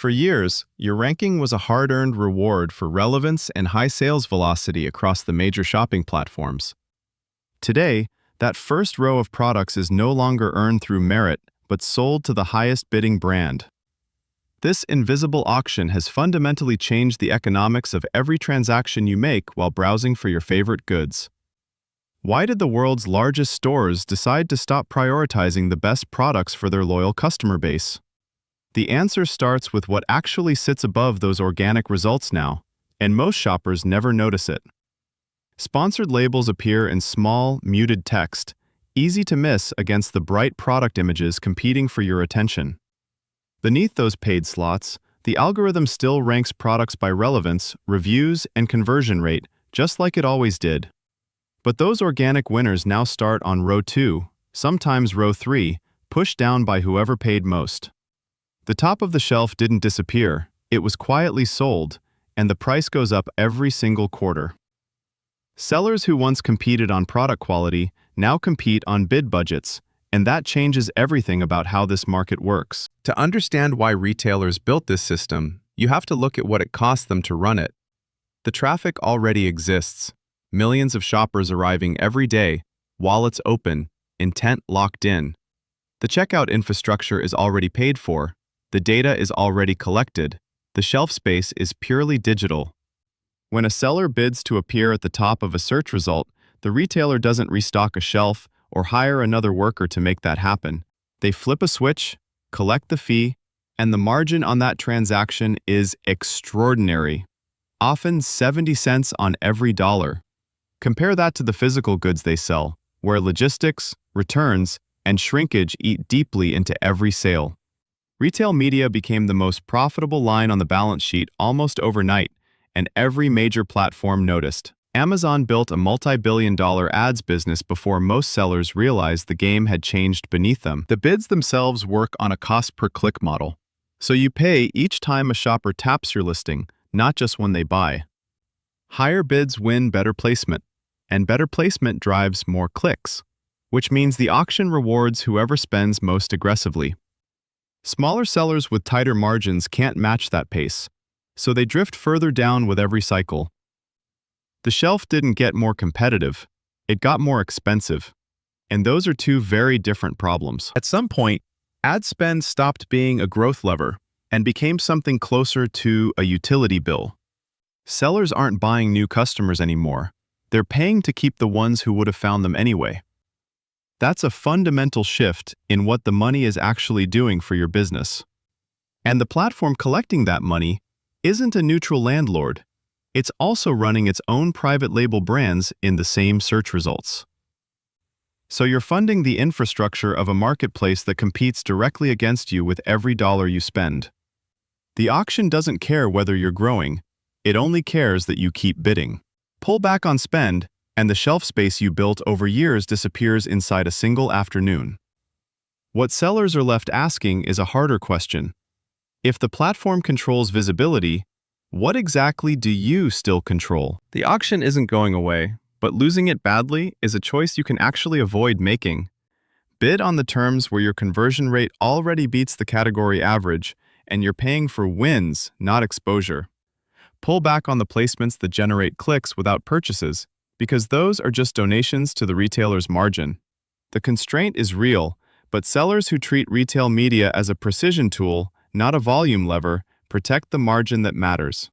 For years, your ranking was a hard-earned reward for relevance and high sales velocity across the major shopping platforms. Today, that first row of products is no longer earned through merit, but sold to the highest bidding brand. This invisible auction has fundamentally changed the economics of every transaction you make while browsing for your favorite goods. Why did the world's largest stores decide to stop prioritizing the best products for their loyal customer base? The answer starts with what actually sits above those organic results now, and most shoppers never notice it. Sponsored labels appear in small, muted text, easy to miss against the bright product images competing for your attention. Beneath those paid slots, the algorithm still ranks products by relevance, reviews, and conversion rate, just like it always did. But those organic winners now start on row 2, sometimes row 3, pushed down by whoever paid most. The top of the shelf didn't disappear, it was quietly sold, and the price goes up every single quarter. Sellers who once competed on product quality now compete on bid budgets, and that changes everything about how this market works. To understand why retailers built this system, you have to look at what it costs them to run it. The traffic already exists. Millions of shoppers arriving every day, wallets open, intent locked in. The checkout infrastructure is already paid for. The data is already collected. The shelf space is purely digital. When a seller bids to appear at the top of a search result, the retailer doesn't restock a shelf or hire another worker to make that happen. They flip a switch, collect the fee, and the margin on that transaction is extraordinary, often 70 cents on every dollar. Compare that to the physical goods they sell, where logistics, returns, and shrinkage eat deeply into every sale. Retail media became the most profitable line on the balance sheet almost overnight, and every major platform noticed. Amazon built a multi-billion-dollar ads business before most sellers realized the game had changed beneath them. The bids themselves work on a cost-per-click model. So you pay each time a shopper taps your listing, not just when they buy. Higher bids win better placement, and better placement drives more clicks, which means the auction rewards whoever spends most aggressively. Smaller sellers with tighter margins can't match that pace, so they drift further down with every cycle. The shelf didn't get more competitive, it got more expensive. And those are two very different problems. At some point, ad spend stopped being a growth lever and became something closer to a utility bill. Sellers aren't buying new customers anymore. They're paying to keep the ones who would have found them anyway. That's a fundamental shift in what the money is actually doing for your business. And the platform collecting that money isn't a neutral landlord. It's also running its own private label brands in the same search results. So you're funding the infrastructure of a marketplace that competes directly against you with every dollar you spend. The auction doesn't care whether you're growing, it only cares that you keep bidding. Pull back on spend, and the shelf space you built over years disappears inside a single afternoon. What sellers are left asking is a harder question. If the platform controls visibility, what exactly do you still control? The auction isn't going away, but losing it badly is a choice you can actually avoid making. Bid on the terms where your conversion rate already beats the category average, and you're paying for wins, not exposure. Pull back on the placements that generate clicks without purchases, because those are just donations to the retailer's margin. The constraint is real, but sellers who treat retail media as a precision tool, not a volume lever, protect the margin that matters.